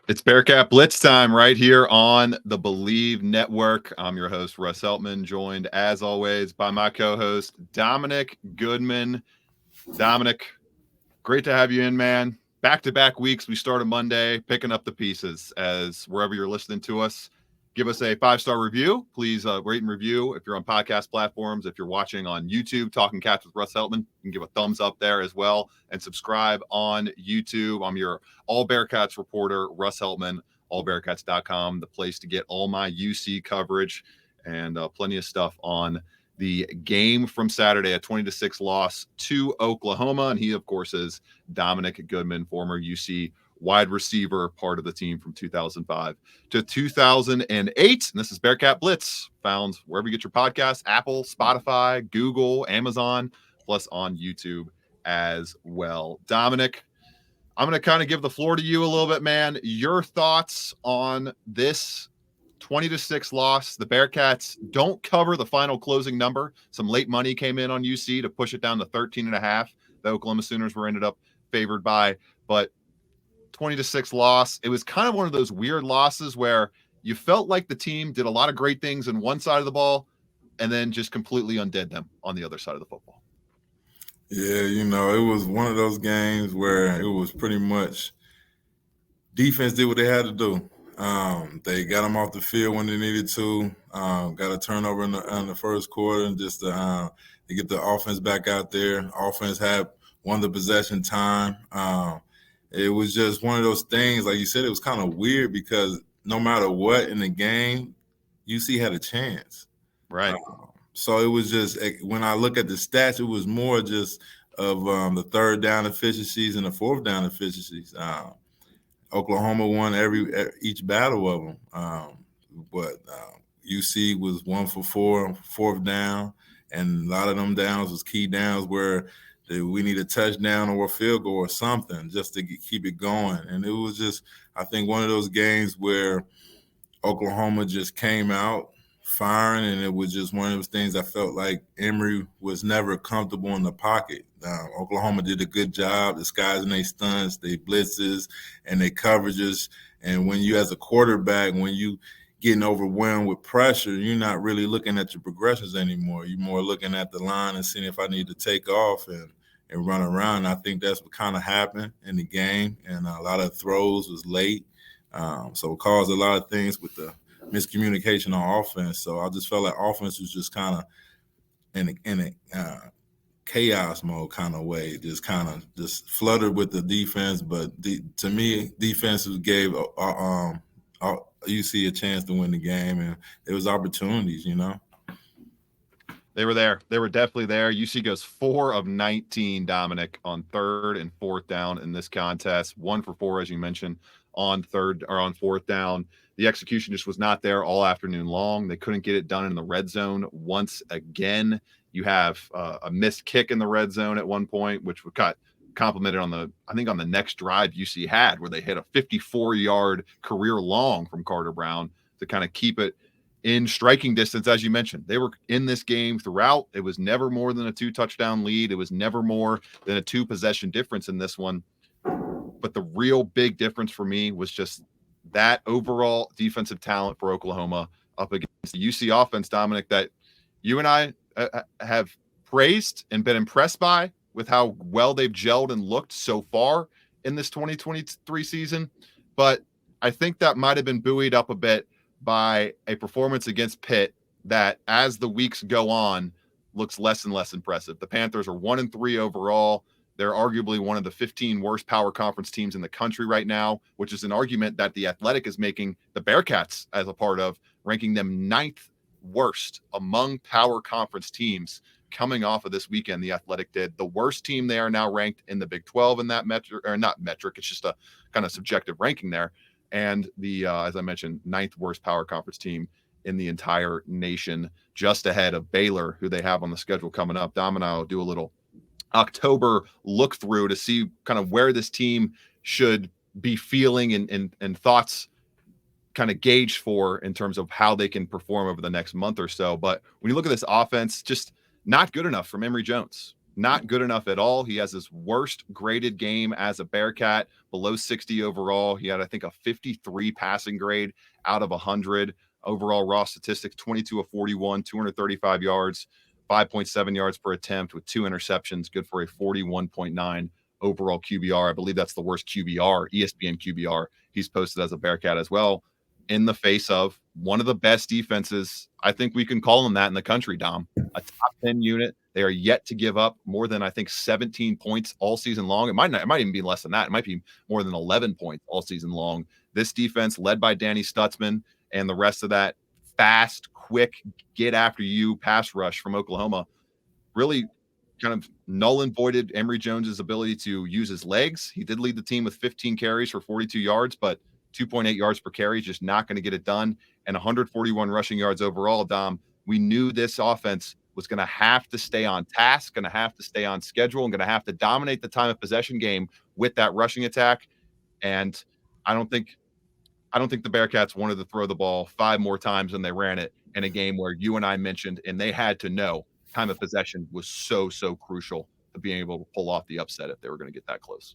It's Bearcat Blitz time right here on the Believe Network. I'm your host, Russ Heltman, joined as always by my co-host, Dominick Goodman. Dominick, great to have you in, man. Back-to-back weeks. We started Monday, picking up the pieces as wherever you're listening to us. Give us a 5-star review. Please rate and review if you're on podcast platforms. If you're watching on YouTube, Talking Cats with Russ Heltman, you can give a thumbs up there as well. And subscribe on YouTube. I'm your All Bearcats reporter, Russ Heltman, allbearcats.com, the place to get all my UC coverage and plenty of stuff on the game from Saturday, a 20-6 loss to Oklahoma. And he, of course, is Dominick Goodman, former UC wide receiver, part of the team from 2005 to 2008. And this is Bearcat Blitz, found wherever you get your podcasts, Apple, Spotify, Google, Amazon, plus on YouTube as well. Dominick, I'm going to kind of give the floor to you a little bit, man. Your thoughts on this 20-6 loss. The Bearcats don't cover the final closing number. Some late money came in on UC to push it down to 13.5. The Oklahoma Sooners were ended up favored by, but 20-6 loss. It was kind of one of those weird losses where you felt like the team did a lot of great things on one side of the ball and then just completely undid them on the other side of the football. Yeah, it was one of those games where it was pretty much defense did what they had to do. They got them off the field when they needed to. Got a turnover in the first quarter, and just to get the offense back out there. Offense had won the possession time. It was just one of those things, like you said, it was kind of weird because no matter what in the game, UC had a chance. Right. So it was just, when I look at the stats, it was more just of the third down efficiencies and the fourth down efficiencies. Oklahoma won each battle of them, but UC was 1 for 4 on fourth down, and a lot of them downs was key downs where we need a touchdown or a field goal or something just to keep it going. And it was just, I think, one of those games where Oklahoma just came out firing, and it was just one of those things I felt like Emory was never comfortable in the pocket. Oklahoma did a good job disguising their stunts, their blitzes, and their coverages. And when you, as a quarterback, when you getting overwhelmed with pressure, you're not really looking at your progressions anymore. You're more looking at the line and seeing if I need to take off and run around. And I think that's what kind of happened in the game. And a lot of throws was late. So it caused a lot of things with the miscommunication on offense. So I just felt like offense was just kind of in a chaos mode kind of way, just kind of just fluttered with the defense. But to me, defenses gave UC a chance to win the game, and there was opportunities, They were there. They were definitely there. UC goes 4 of 19, Dominick, on third and fourth down in this contest. 1 for 4, as you mentioned, on fourth down. The execution just was not there all afternoon long. They couldn't get it done in the red zone once again. You have a missed kick in the red zone at one point, which got complimented on the next drive UC had, where they hit a 54-yard career long from Carter Brown to kind of keep it in striking distance. As you mentioned, they were in this game throughout. It was never more than a 2-touchdown lead. It was never more than a 2-possession difference in this one. But the real big difference for me was just that overall defensive talent for Oklahoma up against the UC offense, Dominick, that you and I have praised and been impressed by with how well they've gelled and looked so far in this 2023 season. But I think that might have been buoyed up a bit by a performance against Pitt that, as the weeks go on, looks less and less impressive. The Panthers are 1-3 overall. They're arguably one of the 15 worst power conference teams in the country right now, which is an argument that The Athletic is making the Bearcats as a part of, ranking them 9th worst among power conference teams coming off of this weekend. The Athletic did. The worst team they are now ranked in the Big 12 in that metric, or not metric. It's just a kind of subjective ranking there. And the, as I mentioned, 9th worst power conference team in the entire nation, just ahead of Baylor, who they have on the schedule coming up. Dom and I will do a little October look through to see kind of where this team should be feeling and thoughts kind of gauged for in terms of how they can perform over the next month or so. But when you look at this offense, just not good enough from Emory Jones. not good enough at all. He has his worst graded game as a Bearcat, below 60 overall. He had, I think, a 53 passing grade out of 100. Overall raw statistics, 22 of 41, 235 yards, 5.7 yards per attempt with 2 interceptions, good for a 41.9 overall QBR. I believe that's the worst QBR, ESPN QBR, he's posted as a Bearcat as well, in the face of one of the best defenses. I think we can call them that in the country, Dom. A top 10 unit. They are yet to give up more than, I think, 17 points all season long. It might even be less than that. It might be more than 11 points all season long. This defense, led by Danny Stutzman, and the rest of that fast, quick, get after you pass rush from Oklahoma, really kind of null and voided Emory Jones's ability to use his legs. He did lead the team with 15 carries for 42 yards, but 2.8 yards per carry is just not going to get it done. And 141 rushing yards overall, Dom. We knew this offense was going to have to stay on task, going to have to stay on schedule, and going to have to dominate the time of possession game with that rushing attack. And I don't think the Bearcats wanted to throw the ball 5 more times than they ran it in a game where you and I mentioned, and they had to know time of possession was so crucial to being able to pull off the upset if they were going to get that close.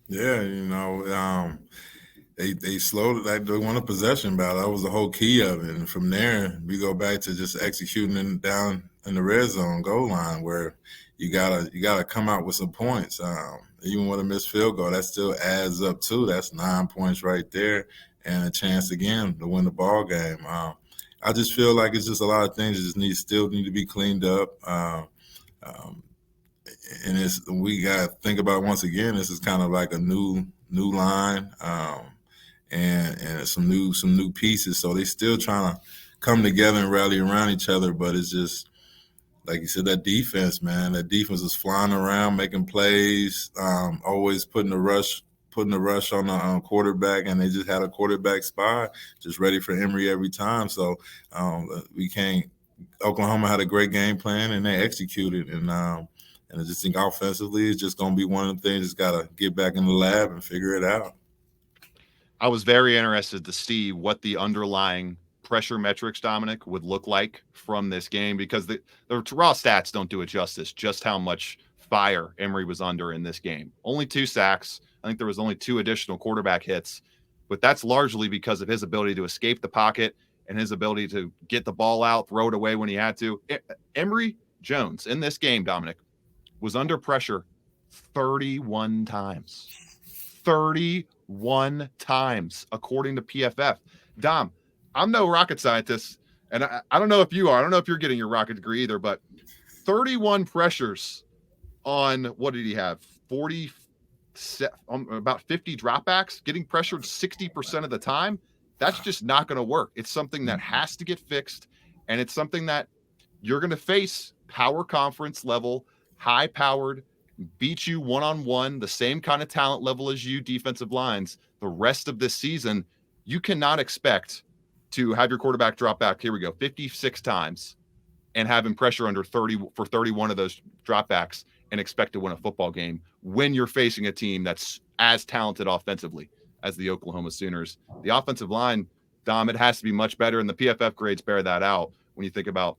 Yeah, they slowed it. They won a possession battle. That was the whole key of it. And from there, we go back to just executing down in the red zone goal line, where you gotta come out with some points. Even with a missed field goal, that still adds up too. That's 9 points right there, and a chance again to win the ball game. I just feel like it's just a lot of things that still need to be cleaned up. And we got to think about, once again, this is kind of like a new line. And some new pieces. So they still trying to come together and rally around each other. But it's just, like you said, that defense, man. That defense is flying around, making plays, always putting the rush on the quarterback, and they just had a quarterback spot just ready for Emory every time. So Oklahoma had a great game plan, and they executed. And I just think offensively, it's just going to be one of the things that's got to get back in the lab and figure it out. I was very interested to see what the underlying pressure metrics, Dominic, would look like from this game, because the raw stats don't do it justice, just how much fire Emory was under in this game. Only 2 sacks. I think there was only 2 additional quarterback hits, but that's largely because of his ability to escape the pocket and his ability to get the ball out, throw it away when he had to. Emory Jones in this game, Dominic, was under pressure 31 times. 31 times, according to PFF. Dom, I'm no rocket scientist, and I don't know if you are. I don't know if you're getting your rocket degree either, but 31 pressures on, what did he have? About 50 dropbacks, getting pressured 60% of the time. That's just not going to work. It's something that has to get fixed, and it's something that you're going to face power conference level, high-powered, beat you one-on-one, the same kind of talent level as you defensive lines the rest of this season. You cannot expect to have your quarterback drop back, here we go, 56 times, and have him pressure under 30 for 31 of those dropbacks and expect to win a football game when you're facing a team that's as talented offensively as the Oklahoma Sooners. The offensive line, Dom, it has to be much better, and the PFF grades bear that out. When you think about,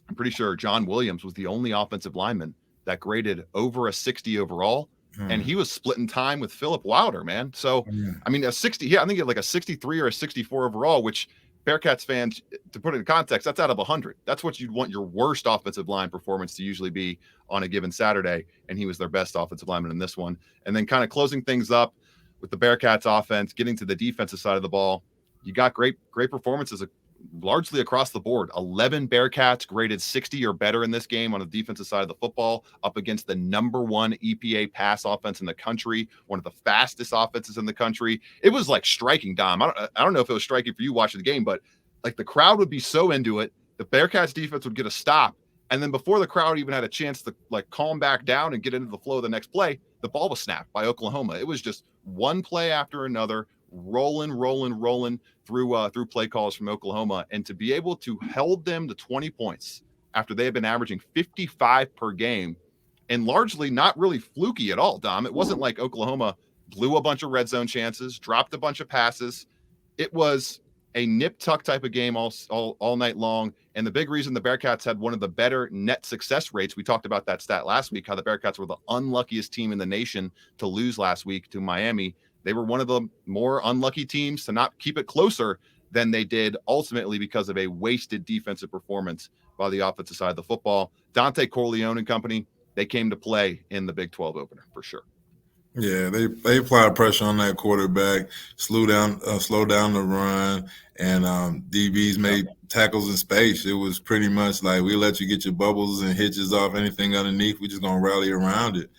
I'm pretty sure John Williams was the only offensive lineman that graded over a 60 overall, and he was splitting time with Philip Wilder, man. So, I mean, a 60, yeah, I think he had like a 63 or a 64 overall, which Bearcats fans, to put it in context, that's out of 100. That's what you'd want your worst offensive line performance to usually be on a given Saturday, and he was their best offensive lineman in this one. And then kind of closing things up with the Bearcats offense, getting to the defensive side of the ball, you got great performances largely across the board. 11 Bearcats graded 60 or better in this game on the defensive side of the football, up against the #1 EPA pass offense in the country, one of the fastest offenses in the country. It was like striking, Dom. I don't know if it was striking for you watching the game, but like the crowd would be so into it. The Bearcats defense would get a stop, and then before the crowd even had a chance to like calm back down and get into the flow of the next play, the ball was snapped by Oklahoma. It was just one play after another, rolling through play calls from Oklahoma, and to be able to hold them to 20 points after they had been averaging 55 per game, and largely not really fluky at all, Dom. It wasn't like Oklahoma blew a bunch of red zone chances, dropped a bunch of passes. It was a nip tuck type of game all night long. And the big reason the Bearcats had one of the better net success rates, we talked about that stat last week, how the Bearcats were the unluckiest team in the nation to lose last week to Miami. They were one of the more unlucky teams to not keep it closer than they did, ultimately because of a wasted defensive performance by the offensive side of the football. Dante Corleone and company, they came to play in the Big 12 opener for sure. Yeah, they applied pressure on that quarterback, slow down the run, and DBs made tackles in space. It was pretty much like, we let you get your bubbles and hitches off, anything underneath, we're just gonna rally around it.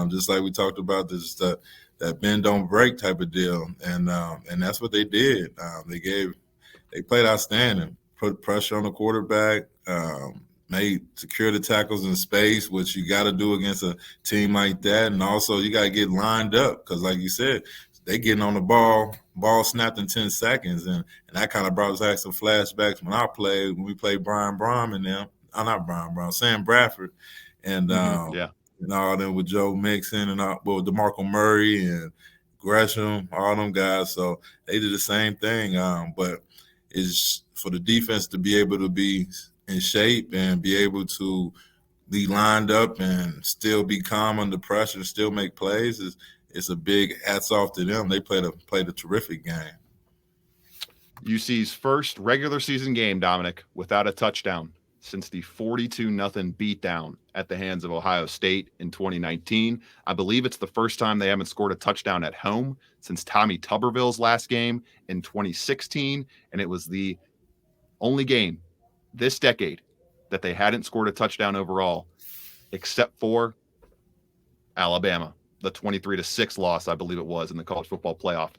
Just like we talked about, this that bend don't break type of deal, and that's what they did. They played outstanding, put pressure on the quarterback. Secure the tackles in space, which you got to do against a team like that. And also you got to get lined up, because like you said, they getting on the ball snapped in 10 seconds. And that kind of brought us back some flashbacks when we played Brian Brom and them. Not Brian Brom, Sam Bradford. And all them with Joe Mixon and DeMarco Murray and Gresham, all them guys. So they did the same thing. But it's for the defense to be able to be in shape and be able to be lined up and still be calm under pressure, still make plays, it's a big hats off to them. They played a terrific game. UC's first regular season game, Dominic, without a touchdown since the 42-0 beatdown at the hands of Ohio State in 2019. I believe it's the first time they haven't scored a touchdown at home since Tommy Tuberville's last game in 2016, and it was the only game this decade that they hadn't scored a touchdown overall, except for Alabama, the 23-6 loss, I believe it was, in the college football playoff.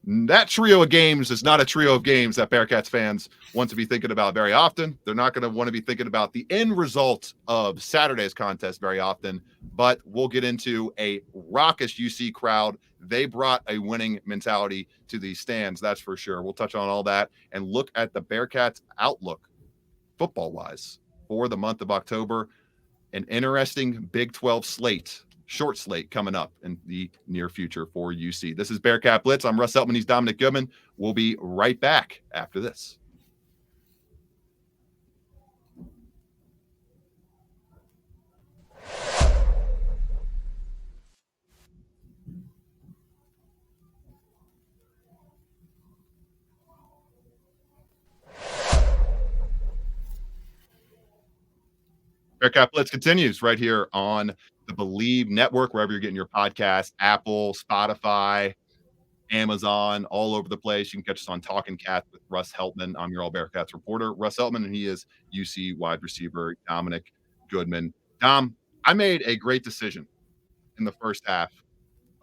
That trio of games is not a trio of games that Bearcats fans want to be thinking about very often. They're not going to want to be thinking about the end result of Saturday's contest very often, but we'll get into a raucous UC crowd. They brought a winning mentality to these stands, that's for sure. We'll touch on all that and look at the Bearcats' outlook football-wise for the month of October. An interesting Big 12 short slate coming up in the near future for UC. This is Bearcat Blitz. I'm Russ Eltman. He's Dominick Goodman. We'll be right back after this. Bearcat Blitz continues right here on the Believe Network, wherever you're getting your podcast, Apple, Spotify, Amazon, all over the place. You can catch us on Talking Cats with Russ Heltman. I'm your All Bearcats reporter, Russ Heltman, and he is UC wide receiver Dominick Goodman. Dom, I made a great decision in the first half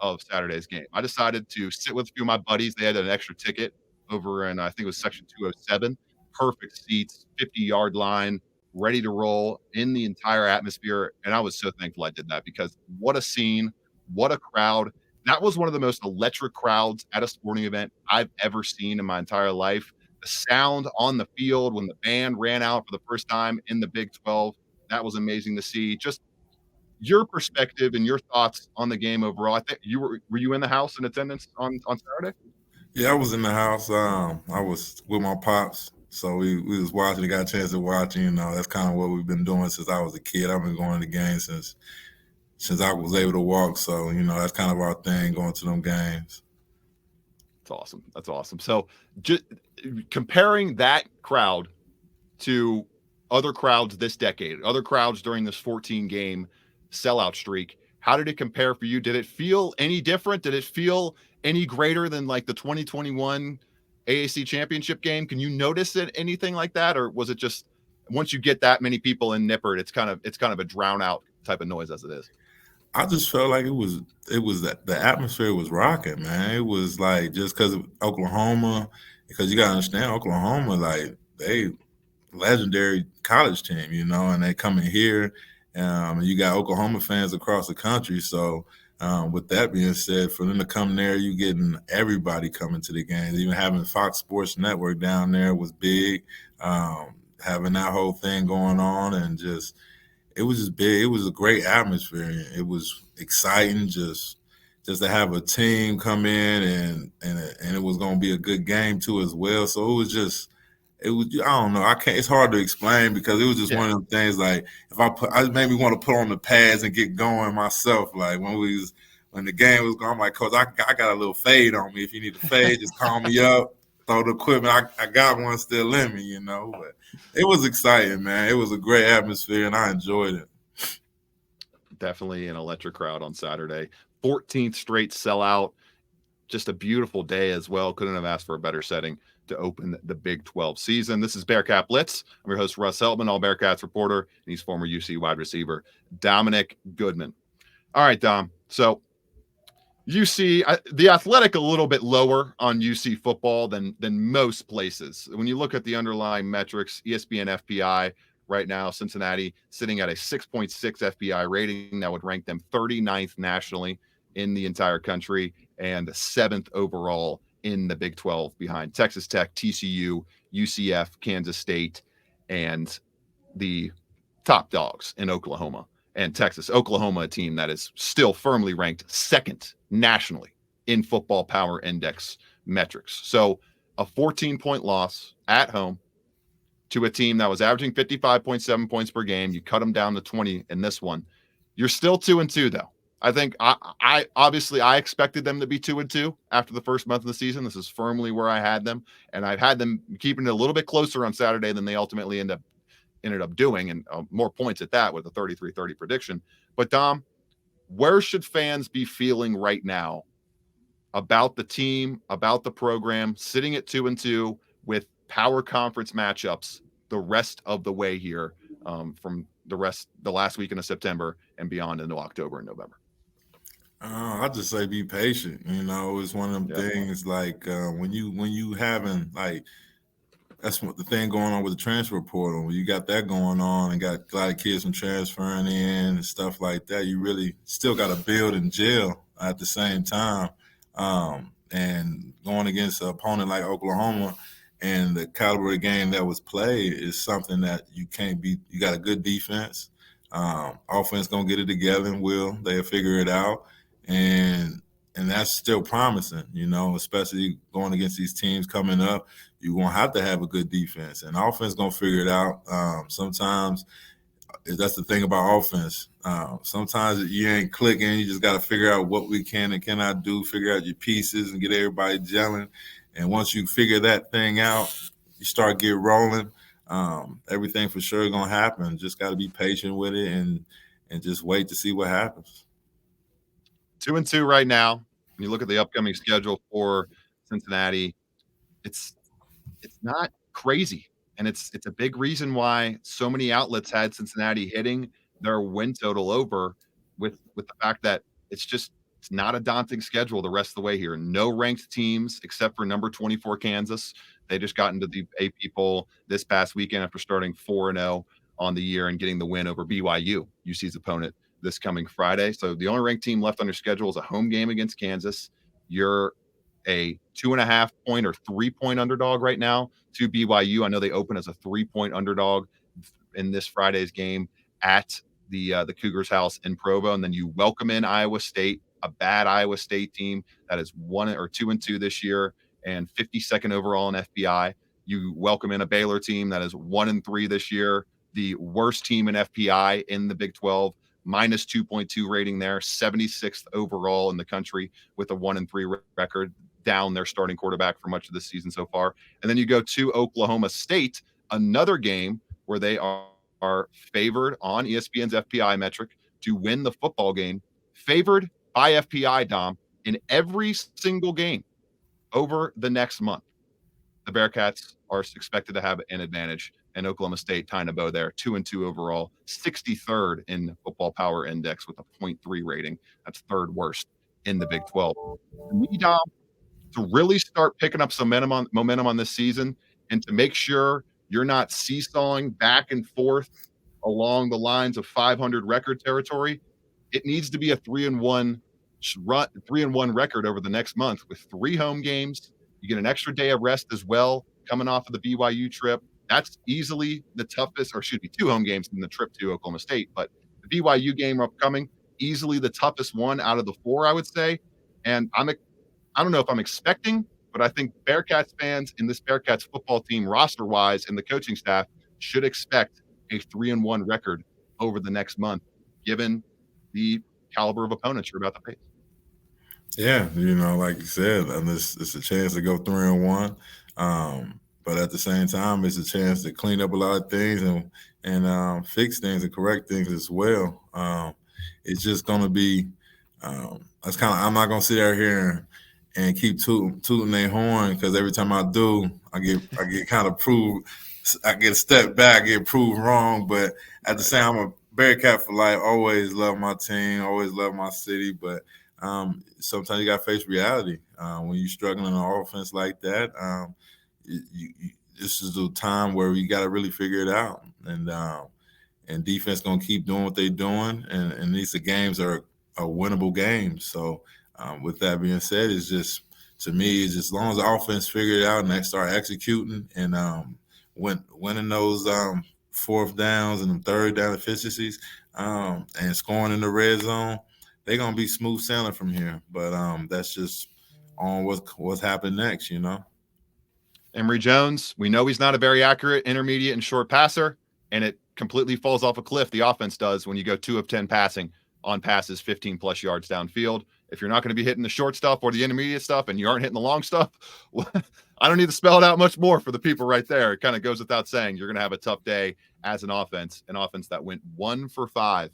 of Saturday's game. I decided to sit with a few of my buddies. They had an extra ticket over in, I think it was section 207. Perfect seats, 50-yard line, ready to roll in the entire atmosphere. And I was so thankful I did that, because what a scene, what a crowd. That was one of the most electric crowds at a sporting event I've ever seen in my entire life. The sound on the field when the band ran out for the first time in the Big 12, that was amazing to see. Just your perspective and your thoughts on the game overall. I think were you in the house in attendance on Saturday? Yeah, I was in the house. I was with my pops. So we was watching, got a chance to watch. That's kind of what we've been doing since I was a kid. I've been going to games since I was able to walk. So, that's kind of our thing, going to them games. That's awesome. That's awesome. So just comparing that crowd to other crowds this decade, other crowds during this 14-game sellout streak, how did it compare for you? Did it feel any different? Did it feel any greater than like the 2021 AAC championship game? Can you notice anything like that? Or was it just, once you get that many people in Nippert, it's kind of a drown out type of noise as it is? I just felt like it was that the atmosphere was rocking, man. It was like, just because of Oklahoma, because you got to understand, Oklahoma, like, they legendary college team, and they come in here. You got Oklahoma fans across the country. So with that being said, for them to come there, you getting everybody coming to the games. Even having Fox Sports Network down there was big. Having that whole thing going on, and it was just big. It was a great atmosphere. It was exciting, just just to have a team come in and it was going to be a good game too as well. So it was I don't know. I can't. It's hard to explain because it was just one of them things. Like if I made me want to put on the pads and get going myself. Like when the game was going, I'm like, Coach, I got a little fade on me. If you need a fade, just call me up. Throw the equipment. I got one still in me, you know. But it was exciting, man. It was a great atmosphere, and I enjoyed it. Definitely an electric crowd on Saturday. 14th straight sellout. Just a beautiful day as well. Couldn't have asked for a better setting to open the Big 12 season. This is Bearcat Blitz. I'm your host, Russ Heltman, All Bearcats reporter, and he's former UC wide receiver, Dominick Goodman. All right, Dom. So UC, the Athletic a little bit lower on UC football than most places. When you look at the underlying metrics, ESPN FPI right now, Cincinnati sitting at a 6.6 FPI rating that would rank them 39th nationally in the entire country and 7th overall in the Big 12 behind Texas Tech, TCU, UCF, Kansas State, and the top dogs in Oklahoma and Texas. Oklahoma, a team that is still firmly ranked second nationally in football power index metrics. So a 14-point loss at home to a team that was averaging 55.7 points per game. You cut them down to 20 in this one. You're still 2-2 though. I think I obviously I expected them to be 2-2 after the first month of the season. This is firmly where I had them, and I've had them keeping it a little bit closer on Saturday than they ultimately ended up doing, and more points at that with a 33-30 prediction. But Dom, where should fans be feeling right now about the team, about the program, sitting at 2-2 with power conference matchups the rest of the way here, from the last weekend of September and beyond into October and November? I just say be patient. You know, it's one of them things like when you having like that's what the thing going on with the transfer portal. When you got that going on and got a lot of kids from transferring in and stuff like that, you really still got to build and gel at the same time. And going against an opponent like Oklahoma and the caliber of game that was played is something that you can't beat. You got a good defense. Offense gonna get it together and they'll figure it out. And that's still promising, you know, especially going against these teams coming up. You're going to have a good defense, and offense going to figure it out. Sometimes that's the thing about offense. Sometimes you ain't clicking. You just got to figure out what we can and cannot do, figure out your pieces and get everybody gelling. And once you figure that thing out, you start get rolling. Everything for sure going to happen. Just got to be patient with it and just wait to see what happens. 2-2 right now. When you look at the upcoming schedule for Cincinnati, it's not crazy, and it's a big reason why so many outlets had Cincinnati hitting their win total over with the fact that it's not a daunting schedule the rest of the way here. No ranked teams except for number 24 Kansas. They just got into the AP poll this past weekend after starting 4-0 on the year and getting the win over BYU, UC's opponent, this coming Friday. So the only ranked team left on your schedule is a home game against Kansas. You're a 2.5 point or 3 point underdog right now to BYU. I know they open as a 3 point underdog in this Friday's game at the Cougars' house in Provo, and then you welcome in Iowa State, a bad Iowa State team that is 2-2 this year and 52nd overall in FPI. You welcome in a Baylor team that is 1-3 this year, the worst team in FPI in the Big 12. Minus 2.2 rating there, 76th overall in the country with a 1-3 record, down their starting quarterback for much of the season so far. And then you go to Oklahoma State, another game where they are favored on ESPN's FPI metric to win the football game, favored by FPI, Dom, in every single game over the next month. The Bearcats are expected to have an advantage, and Oklahoma State tying a bow there, 2-2 overall, 63rd in football power index with a 0.3 rating. That's third worst in the Big 12. To me, Dom, to really start picking up some momentum on this season and to make sure you're not seesawing back and forth along the lines of 500 record territory, it needs to be a 3-1 record over the next month with 3 home games. You get an extra day of rest as well coming off of the BYU trip. That's easily the toughest, or should be 2 home games in the trip to Oklahoma State. But the BYU game upcoming, easily the toughest one out of the 4, I would say. And I don't know if I'm expecting, but I think Bearcats fans in this Bearcats football team roster-wise and the coaching staff should expect a 3-1 record over the next month, given the caliber of opponents you're about to face. Yeah, like you said, and it's a chance to go 3-1. But at the same time, it's a chance to clean up a lot of things and fix things and correct things as well. It's just going to be that's kind of I'm not going to sit out here and keep tooting their horn, because every time I do, I get kind of proved. I get a step back, get proved wrong. But at the same, I'm a Bearcat for life. Always love my team, always love my city, but sometimes you got to face reality when you're struggling on offense like that. This is a time where you got to really figure it out, and defense gonna keep doing what they're doing, and these games are winnable games. So with that being said, it's just, to me, it's just as long as the offense figure it out and they start executing and winning those fourth downs and third down efficiencies and scoring in the red zone, they're gonna be smooth sailing from here. But that's just on what's happened next, Emory Jones, we know he's not a very accurate intermediate and short passer, and it completely falls off a cliff. The offense does when you go 2 of 10 passing on passes 15 plus yards downfield. If you're not going to be hitting the short stuff or the intermediate stuff and you aren't hitting the long stuff, well, I don't need to spell it out much more for the people right there. It kind of goes without saying you're going to have a tough day as an offense that went 1 for 5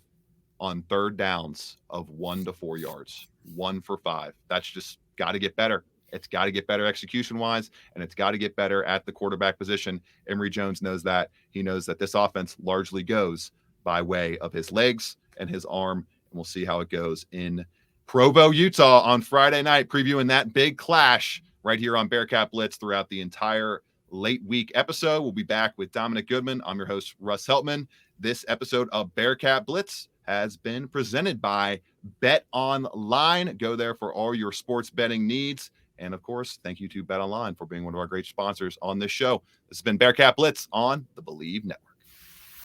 on third downs of 1 to 4 yards. 1 for 5. That's just got to get better. It's got to get better execution-wise, and it's got to get better at the quarterback position. Emory Jones knows that. He knows that this offense largely goes by way of his legs and his arm, and we'll see how it goes in Provo, Utah on Friday night, previewing that big clash right here on Bearcat Blitz throughout the entire late week episode. We'll be back with Dominic Goodman. I'm your host, Russ Heltman. This episode of Bearcat Blitz has been presented by Bet Online. Go there for all your sports betting needs. And of course, thank you to Bet Online for being one of our great sponsors on this show. This has been Bearcat Blitz on the Believe Network.